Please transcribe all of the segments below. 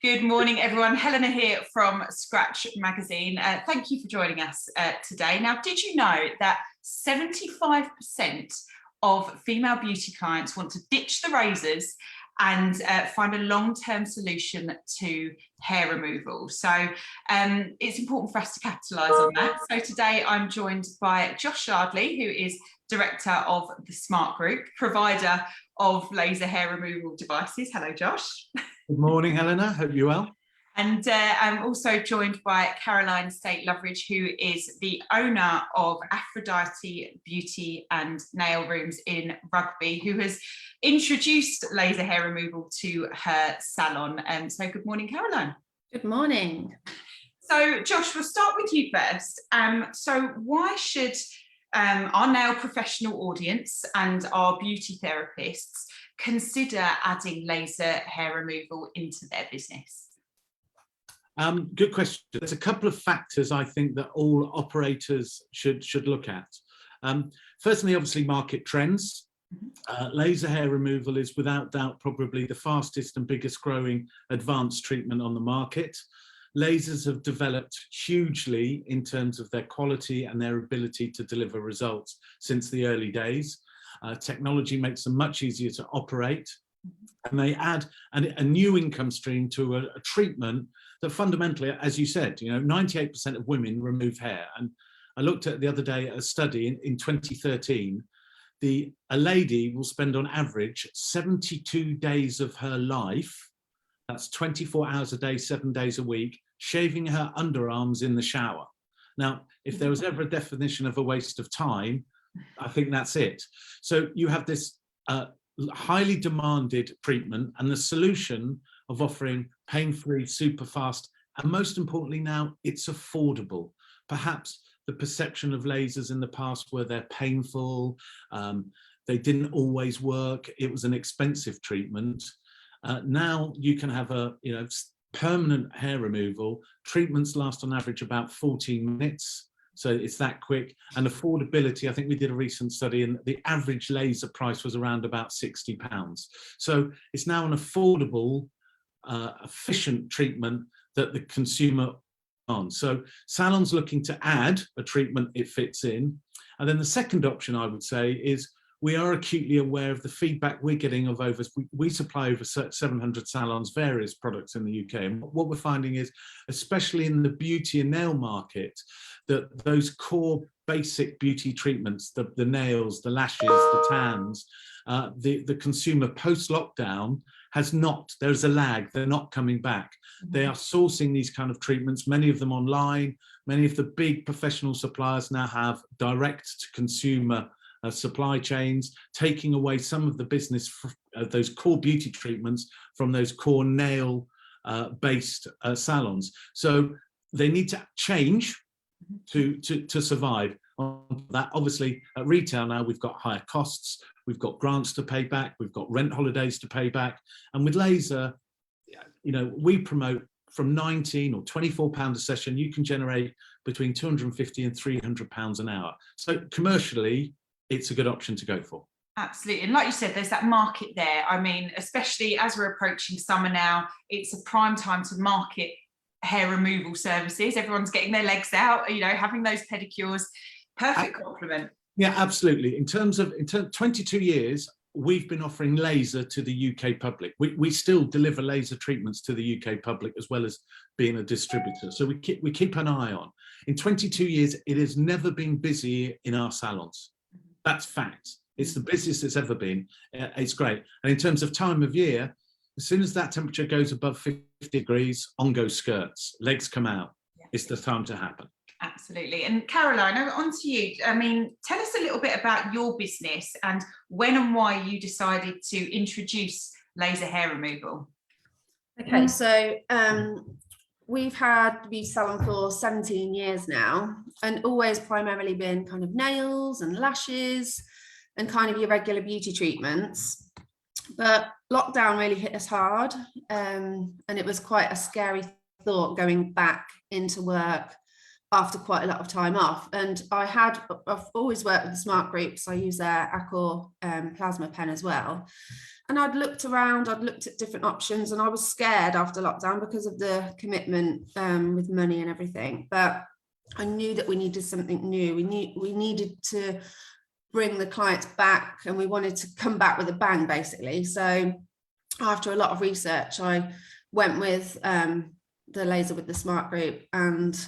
Good morning, everyone. Helena here from Scratch Magazine. Thank you for joining us today. Now, did you know that 75% of female beauty clients want to ditch the razors and find a long-term solution to hair removal? So it's important for us to capitalise on that. So today I'm joined by Josh Hartley, who is Director of the Smart Group, provider of laser hair removal devices. Hello, Josh. Good morning, Helena. Hope you're well. And I'm also joined by Caroline Staite-Loveridge, who is the owner of Aphrodite Beauty and Nail Rooms in Rugby, who has introduced laser hair removal to her salon. So good morning, Caroline. Good morning. So Josh, we'll start with you first. So why should our nail professional audience and our beauty therapists consider adding laser hair removal into their business? Good question. There's a couple of factors I think that all operators should look at. Firstly, obviously, market trends. Laser hair removal is without doubt probably the fastest and biggest growing advanced treatment on the market. Lasers have developed hugely in terms of their quality and their ability to deliver results since the early days. Technology makes them much easier to operate, and they add a new income stream to a treatment that fundamentally, as you said, 98% of women remove hair. And I looked at the other day at a study in 2013. A lady will spend on average 72 days of her life, that's 24 hours a day, 7 days a week, shaving her underarms in the shower. Now, if there was ever a definition of a waste of time, I think that's it. So you have this highly demanded treatment, and the solution of offering pain-free, super fast, and most importantly now, it's affordable. Perhaps the perception of lasers in the past were they're painful, they didn't always work, it was an expensive treatment. Now you can have permanent hair removal. Treatments last on average about 14 minutes. So it's that quick. And affordability, I think we did a recent study and the average laser price was around about £60. So it's now an affordable, efficient treatment that the consumer on. So salons looking to add a treatment it fits in. And then the second option I would say is we are acutely aware of the feedback we're getting of we supply over 700 salons, various products in the UK. And what we're finding is, especially in the beauty and nail market, that those core basic beauty treatments, the nails, the lashes, the tans, the consumer post-lockdown has not, there's a lag, they're not coming back. They are sourcing these kind of treatments, many of them online. Many of the big professional suppliers now have direct to consumer supply chains, taking away some of the business, those core beauty treatments from those core nail based salons. So they need to change to survive. On that, obviously at retail now we've got higher costs, we've got grants to pay back, we've got rent holidays to pay back, and with laser, we promote from 19 or 24 pounds a session, you can generate between 250 and 300 pounds an hour. So commercially, it's a good option to go for. Absolutely. And like you said, there's that market there. I mean, especially as we're approaching summer now, it's a prime time to market hair removal services. Everyone's getting their legs out, having those pedicures. Perfect compliment. Yeah, absolutely. In terms of 22 years, we've been offering laser to the UK public. We still deliver laser treatments to the UK public as well as being a distributor. So we keep an eye on. In 22 years, it has never been busy in our salons. That's fact. It's the busiest it's ever been. It's great. And in terms of time of year, as soon as that temperature goes above 50 degrees, on go skirts, legs come out. Yeah. It's the time to happen. Absolutely. And Caroline, on to you. I mean, tell us a little bit about your business and when and why you decided to introduce laser hair removal. Okay, so we've had the beauty salon for 17 years now, and always primarily been kind of nails and lashes and kind of your regular beauty treatments. But lockdown really hit us hard, and it was quite a scary thought going back into work after quite a lot of time off. And I've always worked with the Smart Group, so I use their Accor plasma pen as well. and I'd looked around, I'd looked at different options, and I was scared after lockdown because of the commitment with money and everything. But I knew that we needed something new. We needed to bring the clients back, and we wanted to come back with a bang, basically. So after a lot of research, I went with the laser with the Smart Group, and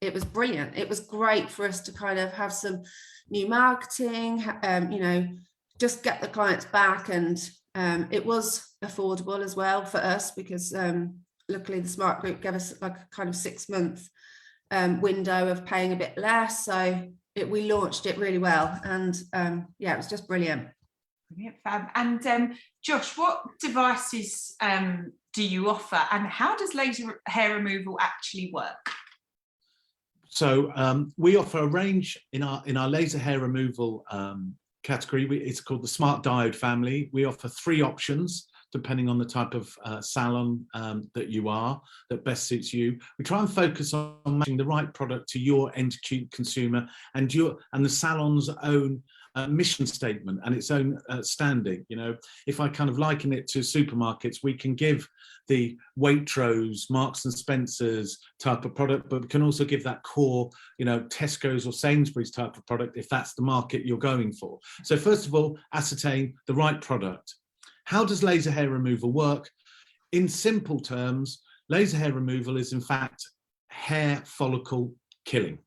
it was brilliant. It was great for us to kind of have some new marketing, you know, just get the clients back, and it was affordable as well for us, because luckily the Smart Group gave us like a kind of 6-month window of paying a bit less. So we launched it really well, and yeah, it was just brilliant. Brilliant, fab. And Josh, what devices do you offer, and how does laser hair removal actually work? So we offer a range in our laser hair removal category. It's called the SmartDiode family. We offer 3 options depending on the type of salon that you are, that best suits you. We try and focus on matching the right product to your end consumer and the salon's own mission statement and its own standing. You know, if I kind of liken it to supermarkets, we can give the Waitrose, Marks and Spencer's type of product, but we can also give that core, you know, Tesco's or Sainsbury's type of product if that's the market you're going for. So first of all, ascertain the right product. How does laser hair removal work? In simple terms, laser hair removal is in fact hair follicle killing.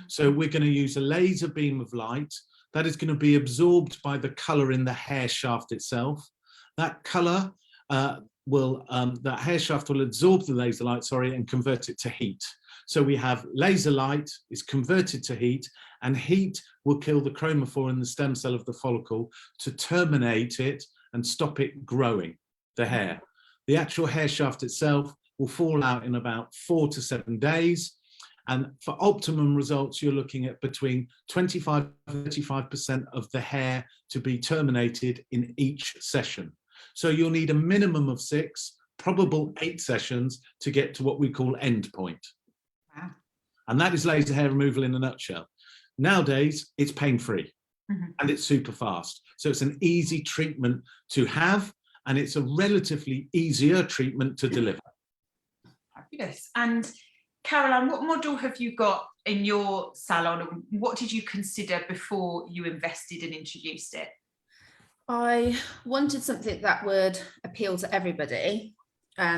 So we're going to use a laser beam of light that is going to be absorbed by the color in the hair shaft itself. That color that hair shaft will absorb the laser light, and convert it to heat. So we have laser light is converted to heat, and heat will kill the chromophore in the stem cell of the follicle to terminate it and stop it growing, the hair. The actual hair shaft itself will fall out in about 4 to 7 days. And for optimum results, you're looking at between 25 and 35% of the hair to be terminated in each session. So you'll need a minimum of 6, probable 8 sessions to get to what we call end point. Wow. And that is laser hair removal in a nutshell. Nowadays, it's pain-free and it's super fast. So it's an easy treatment to have, and it's a relatively easier treatment to deliver. Fabulous. And Caroline, what model have you got in your salon, and what did you consider before you invested and introduced it? I wanted something that would appeal to everybody.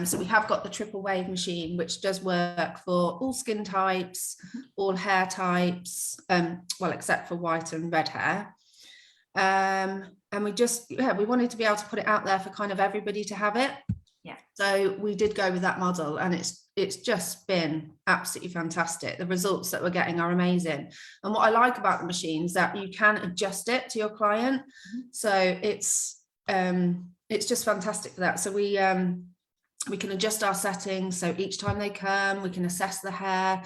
So we have got the triple wave machine, which does work for all skin types, all hair types, well, except for white and red hair. And we wanted to be able to put it out there for kind of everybody to have it. Yeah. So we did go with that model, and it's just been absolutely fantastic. The results that we're getting are amazing. And what I like about the machine is that you can adjust it to your client. So it's just fantastic for that. So we can adjust our settings. So each time they come, we can assess the hair.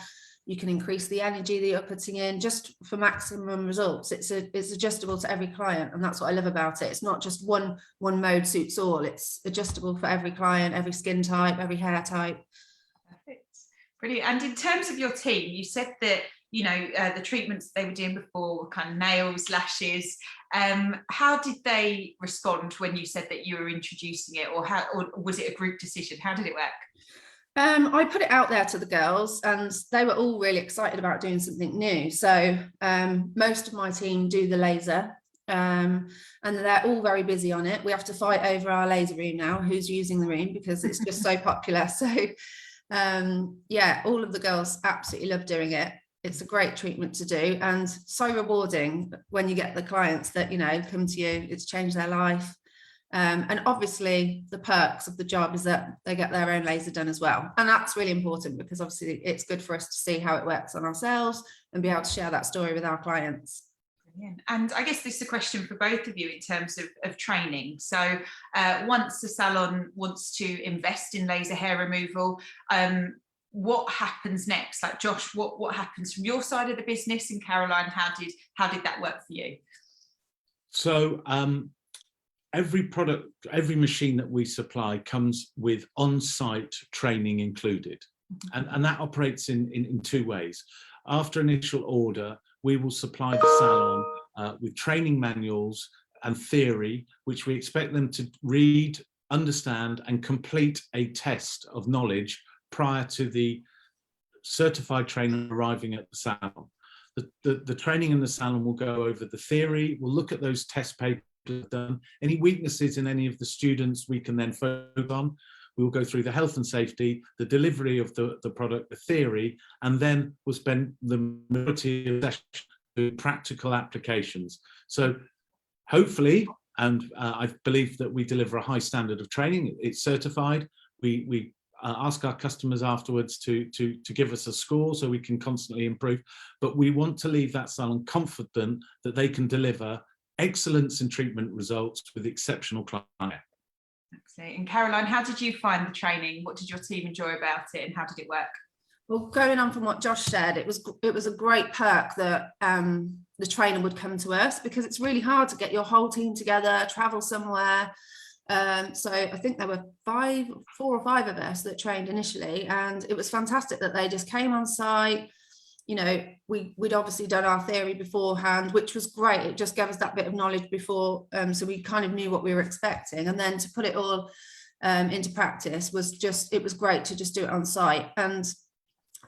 You can increase the energy that you're putting in just for maximum results. It's adjustable to every client, and that's what I love about it. It's not just one mode suits all. It's adjustable for every client, every skin type, every hair type. Perfect. Brilliant. And in terms of your team, you said that, you know, the treatments they were doing before were kind of nails, lashes. How did they respond when you said that you were introducing it, or was it a group decision? How did it work? I put it out there to the girls, and they were all really excited about doing something new. So most of my team do the laser, and they're all very busy on it. We have to fight over our laser room now, who's using the room, because it's just so popular. So yeah, all of the girls absolutely love doing it. It's a great treatment to do, and so rewarding when you get the clients that, you know, come to you. It's changed their life. And obviously the perks of the job is that they get their own laser done as well. And that's really important, because obviously it's good for us to see how it works on ourselves and be able to share that story with our clients. Brilliant. And I guess this is a question for both of you in terms of training. So once the salon wants to invest in laser hair removal, what happens next? Like Josh, what happens from your side of the business, and Caroline, how did that work for you? So every machine that we supply comes with on-site training included, and that operates in 2 ways. After initial order, we will supply the salon with training manuals and theory, which we expect them to read, understand, and complete a test of knowledge prior to the certified trainer arriving at the salon. The training in the salon will go over the theory, we'll look at those test papers done, any weaknesses in any of the students we can then focus on. We'll go through the health and safety, the delivery of the product, the theory, and then we'll spend the majority of the session doing practical applications. So hopefully, and I believe that we deliver a high standard of training, it's certified. We ask our customers afterwards to give us a score so we can constantly improve, but we want to leave that salon confident that they can deliver excellence in treatment results with exceptional client. Excellent. And Caroline, how did you find the training? What did your team enjoy about it, and how did it work? Well, going on from what Josh said, it was a great perk that the trainer would come to us, because it's really hard to get your whole team together, travel somewhere. So I think there were 4 or 5 of us that trained initially, and it was fantastic that they just came on site. You know, we'd obviously done our theory beforehand, which was great. It just gave us that bit of knowledge before, so we kind of knew what we were expecting, and then to put it all into practice it was great to just do it on site. And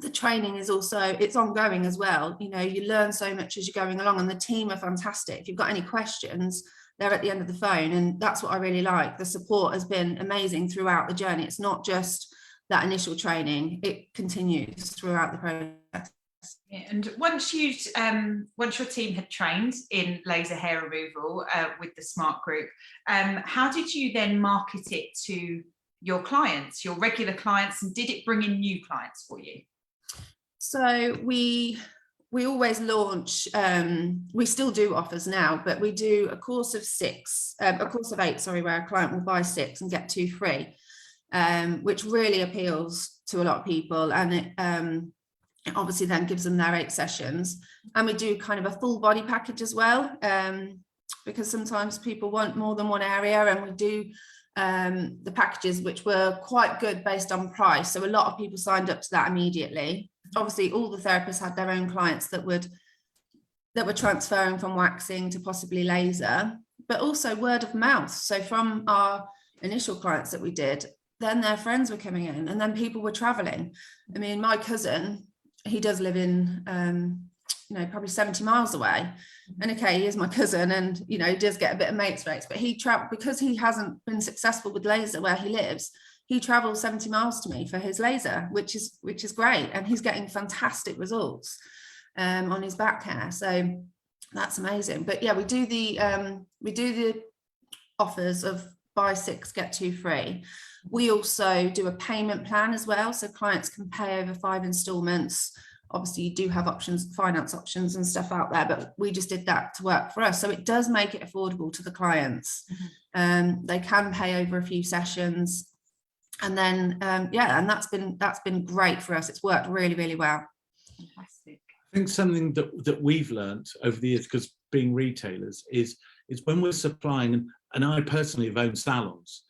the training is also, it's ongoing as well. You know, you learn so much as you're going along, and the team are fantastic. If you've got any questions, they're at the end of the phone, and that's what I really like. The support has been amazing throughout the journey. It's not just that initial training, it continues throughout the process. Yeah, and once your team had trained in laser hair removal with the Smart Group, how did you then market it to your clients, your regular clients, and did it bring in new clients for you? So we always launch, we still do offers now, but we do a course of 8, sorry, where a client will buy 6 and get 2 free, which really appeals to a lot of people. And it obviously then gives them their 8 sessions. And we do kind of a full body package as well, because sometimes people want more than one area, and we do the packages, which were quite good based on price. So a lot of people signed up to that immediately. Obviously, all the therapists had their own clients that were transferring from waxing to possibly laser, but also word of mouth. So from our initial clients that we did, then their friends were coming in, and then people were traveling. I mean, my cousin, he does live in, you know, probably 70 miles away. And okay, he is my cousin, and, you know, he does get a bit of mates rates, but he traveled, because he hasn't been successful with laser where he lives, he travels 70 miles to me for his laser, which is great. And he's getting fantastic results on his back hair. So that's amazing. But yeah, we do the offers of buy 6, get 2 free. We also do a payment plan as well. So clients can pay over 5 installments. Obviously, you do have options, finance options and stuff out there, but we just did that to work for us. So it does make it affordable to the clients. They can pay over a few sessions. And then, yeah, and that's been great for us. It's worked really, really well. Fantastic. I think something that we've learned over the years, because being retailers, is when we're supplying, and I personally have owned salons,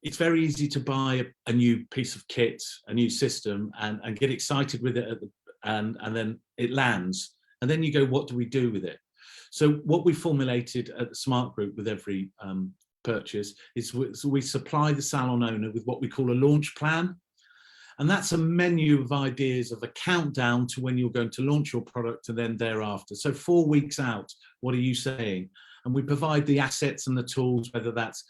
it's very easy to buy a new piece of kit, a new system, and get excited with it, and then it lands. And then you go, what do we do with it? So what we formulated at the Smart Group with every purchase is we supply the salon owner with what we call a launch plan. And that's a menu of ideas of a countdown to when you're going to launch your product, and then thereafter. So 4 weeks out, what are you saying? And we provide the assets and the tools, whether that's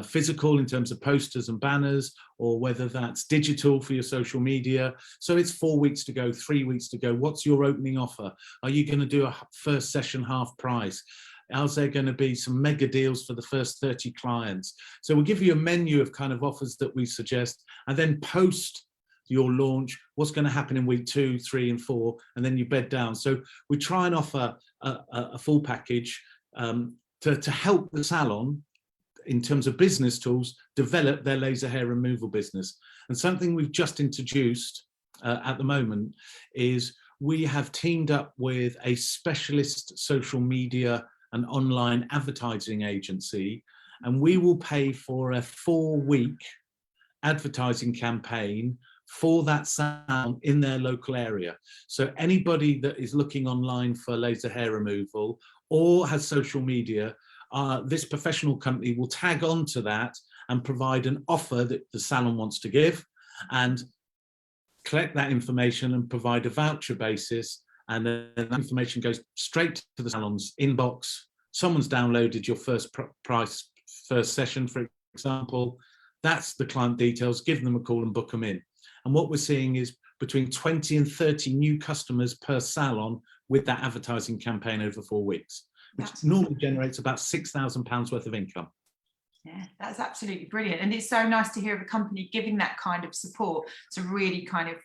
physical in terms of posters and banners, or whether that's digital for your social media. So it's 4 weeks to go, 3 weeks to go. What's your opening offer? Are you going to do a first session half price? How's there going to be some mega deals for the first 30 clients? So we'll give you a menu of kind of offers that we suggest, and then post your launch, what's going to happen in week 2, 3, and 4, and then you bed down. So we try and offer a full package to help the salon, in terms of business tools, develop their laser hair removal business. And something we've just introduced at the moment is we have teamed up with a specialist social media and online advertising agency, and we will pay for a 4-week advertising campaign for that salon in their local area. So anybody that is looking online for laser hair removal or has social media, this professional company will tag on to that and provide an offer that the salon wants to give, and collect that information and provide a voucher basis, and then that information goes straight to the salon's inbox. Someone's downloaded your first session, for example. That's the client details. Give them a call and book them in. And what we're seeing is between 20 and 30 new customers per salon with that advertising campaign over 4 weeks, which normally generates about £6,000 worth of income. Yeah, that's absolutely brilliant. And it's so nice to hear of a company giving that kind of support to really kind of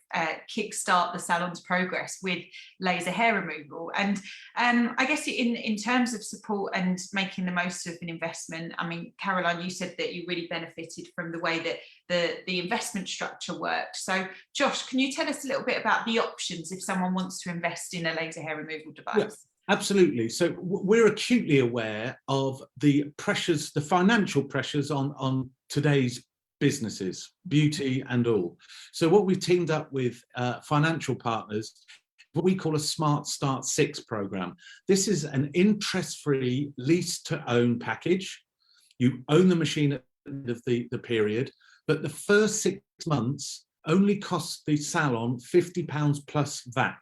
kickstart the salon's progress with laser hair removal. And I guess in terms of support and making the most of an investment, I mean, Caroline, you said that you really benefited from the way that the investment structure worked. So Josh, can you tell us a little bit about the options if someone wants to invest in a laser hair removal device? Yeah. Absolutely. So we're acutely aware of the pressures, the financial pressures on today's businesses, beauty and all. So what we've teamed up with financial partners, what we call a Smart Start 6 program. This is an interest-free lease to own package. You own the machine at the end of the period, but the first 6 months only costs the salon £50 plus VAT.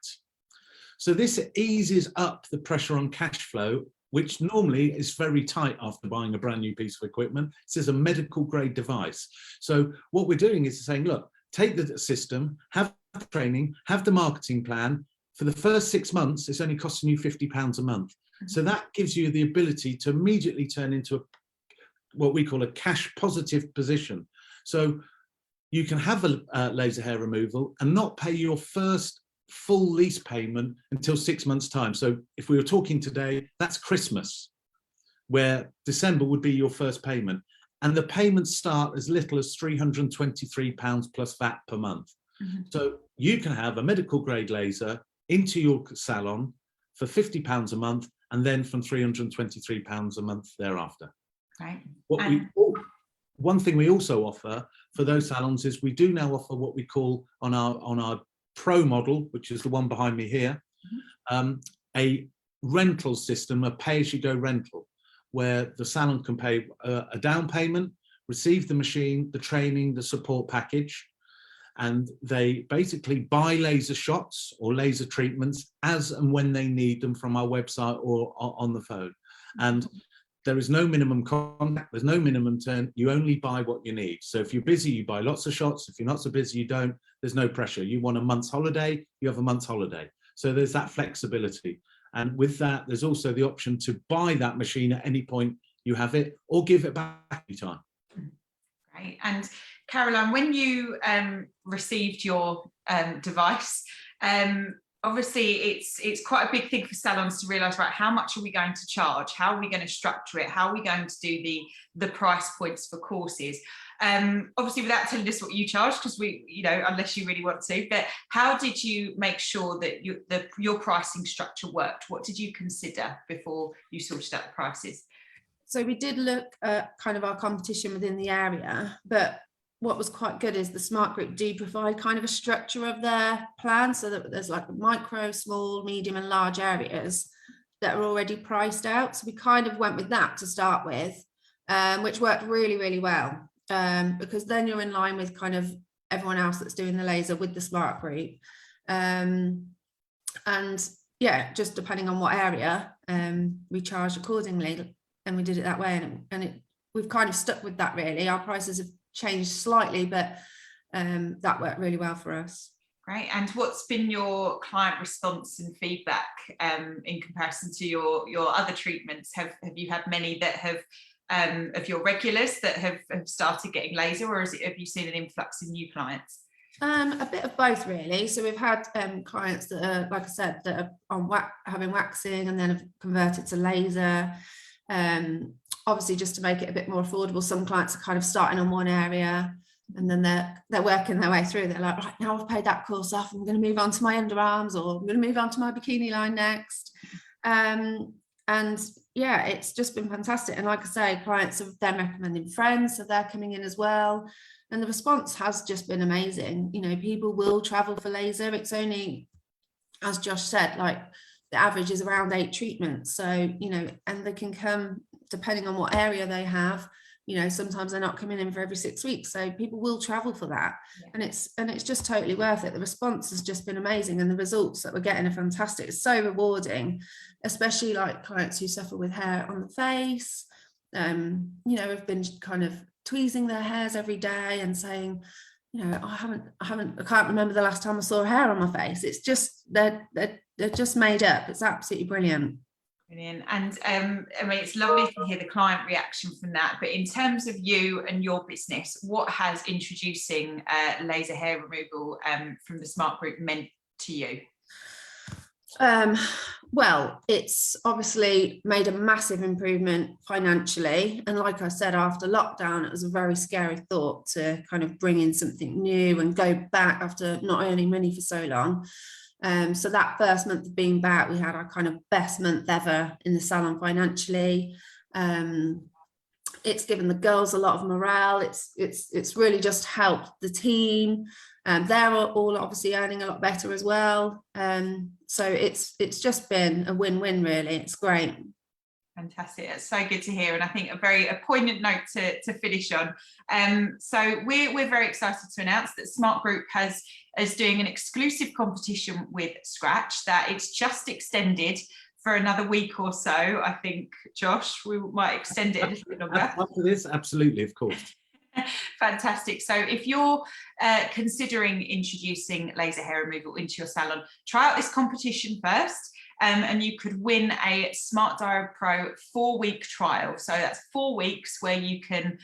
So this eases up the pressure on cash flow, which normally is very tight after buying a brand new piece of equipment. This is a medical grade device. So what we're doing is saying, look, take the system, have the training, have the marketing plan. For the first 6 months, it's only costing you £50 a month. So that gives you the ability to immediately turn into what we call a cash positive position. So you can have a laser hair removal and not pay your first full lease payment until 6 months' time. So if we were talking today, that's Christmas, where December would be your first payment. And the payments start as little as £323 plus VAT per month. Mm-hmm. So you can have a medical grade laser into your salon for £50 a month, and then from £323 a month thereafter. Right. One thing we also offer for those salons is we do now offer what we call on our Pro model, which is the one behind me here, a rental system, a pay-as-you-go rental, where the salon can pay a down payment, receive the machine, the training, the support package, and they basically buy laser shots or laser treatments as and when they need them from our website or on the phone. And there is no minimum contact, there's no minimum turn, you only buy what you need. So if you're busy, you buy lots of shots. If you're not so busy, you don't. There's no pressure. You want a month's holiday, you have a month's holiday. So there's that flexibility. And with that, there's also the option to buy that machine at any point you have it, or give it back anytime. Great. And Caroline, when you received your device, obviously it's quite a big thing for salons to realise, right, how much are we going to charge? How are we going to structure it? How are we going to do the price points for courses? Obviously without telling us what you charge, because we, unless you really want to, but how did you make sure that your pricing structure worked? What did you consider before you sorted out the prices? So we did look at kind of our competition within the area, but what was quite good is the Smart Group do provide kind of a structure of their plan, so that there's like micro, small, medium and large areas that are already priced out. So we kind of went with that to start with, which worked really, really well, because then you're in line with kind of everyone else that's doing the laser with the Smart Group. And yeah, just depending on what area, we charged accordingly, and we did it that way. And we've kind of stuck with that really. Our prices have changed slightly, but that worked really well for us. Great. And what's been your client response and feedback in comparison to your other treatments? Have you had many that have of your regulars that have started getting laser, or have you seen an influx of new clients? A bit of both really. So we've had clients that are, like I said, that are on having waxing and then have converted to laser. Obviously, just to make it a bit more affordable, some clients are kind of starting on one area and then they're working their way through. They're like, right, now I've paid that course off, I'm going to move on to my underarms, or I'm going to move on to my bikini line next. And yeah, it's just been fantastic. And like I say, clients are then recommending friends, so they're coming in as well. And the response has just been amazing. People will travel for laser. It's only, as Josh said, like the average is around 8 treatments. So, and they can come depending on what area they have, you know, sometimes they're not coming in for every 6 weeks, so people will travel for that. And it's just totally worth it. The response has just been amazing, and the results that we're getting are fantastic. It's so rewarding, especially like clients who suffer with hair on the face, you know, have been kind of tweezing their hairs every day and saying, you know, I can't remember the last time I saw hair on my face. It's just they're just made up. It's absolutely brilliant. Brilliant. And I mean, it's lovely to hear the client reaction from that. But in terms of you and your business, what has introducing laser hair removal from the Smart Group meant to you? Well, it's obviously made a massive improvement financially, and like I said, after lockdown it was a very scary thought to kind of bring in something new and go back after not earning money for so long. So that first month of being back, we had our kind of best month ever in the salon financially. It's given the girls a lot of morale. It's really just helped the team. They're all obviously earning a lot better as well. So it's just been a win-win, really. It's great. Fantastic. It's so good to hear, and I think a poignant note to finish on. So we're very excited to announce that Smart Group is doing an exclusive competition with Scratch that it's just extended for another week or so. I think, Josh, we might extend it a little bit longer. After this, absolutely, of course. Fantastic. So if you're considering introducing laser hair removal into your salon, try out this competition first. And you could win a SmartDiode Pro 4-week trial. So that's 4 weeks where you can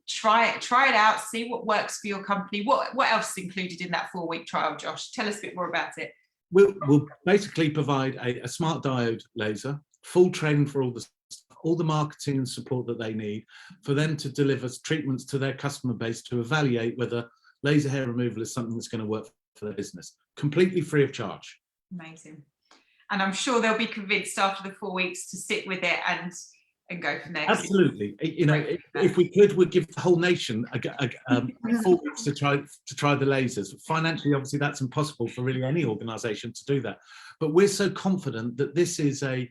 try it out, see what works for your company. What else is included in that 4-week trial, Josh? Tell us a bit more about it. We'll basically provide a smart diode laser, full training for all the marketing and support that they need for them to deliver treatments to their customer base to evaluate whether laser hair removal is something that's going to work for their business, completely free of charge. Amazing. And I'm sure they'll be convinced after the 4 weeks to stick with it and go from there. Absolutely. You know, if we could, we'd give the whole nation 4 weeks to try the lasers. Financially, obviously, that's impossible for really any organisation to do that. But we're so confident that this is a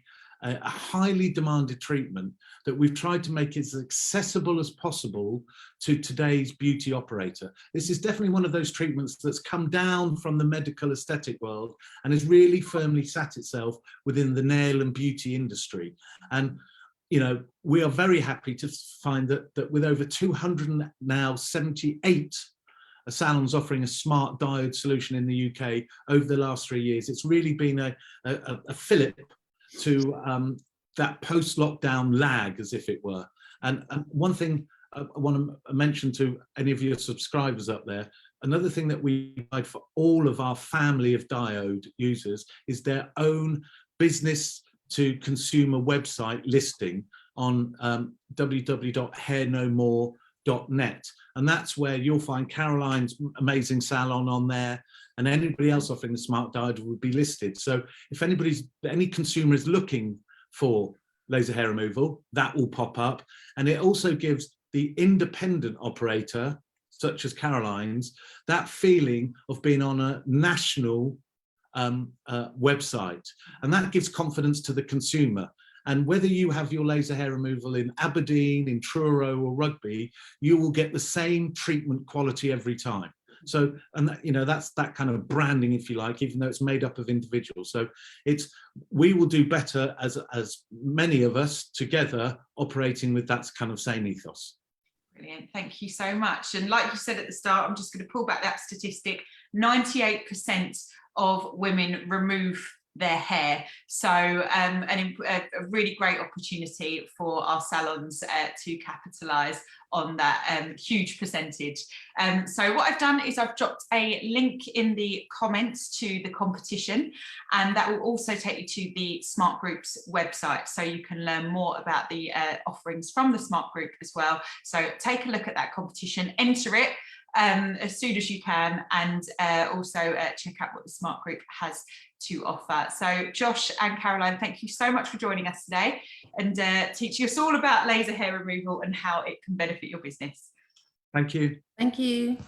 highly demanded treatment that we've tried to make as accessible as possible to today's beauty operator. This is definitely one of those treatments that's come down from the medical aesthetic world and has really firmly sat itself within the nail and beauty industry. And you know, we are very happy to find that with over 278 salons offering a smart diode solution in the UK over the last 3 years, it's really been a fillip to that post-lockdown lag, as if it were. And one thing I want to mention to any of your subscribers up there, another thing that we provide for all of our family of diode users is their own business to consumer website listing on www.hairnomore.net. And that's where you'll find Caroline's amazing salon on there, and anybody else offering the smart diode would be listed. So if any consumer is looking for laser hair removal, that will pop up. And it also gives the independent operator, such as Caroline's, that feeling of being on a national website. And that gives confidence to the consumer. And whether you have your laser hair removal in Aberdeen, in Truro or Rugby, you will get the same treatment quality every time. So, and you know, that's that kind of branding, if you like, even though it's made up of individuals. So we will do better as many of us together operating with that kind of same ethos. Brilliant, thank you so much. And like you said at the start, I'm just going to pull back that statistic, 98% of women remove their hair. So a really great opportunity for our salons to capitalise on that huge percentage. So what I've done is I've dropped a link in the comments to the competition, and that will also take you to the Smart Group's website, so you can learn more about the offerings from the Smart Group as well. So take a look at that competition, enter it as soon as you can, and also check out what the Smart Group has to offer. So Josh and Caroline, thank you so much for joining us today and teaching us all about laser hair removal and how it can benefit your business. Thank you. Thank you.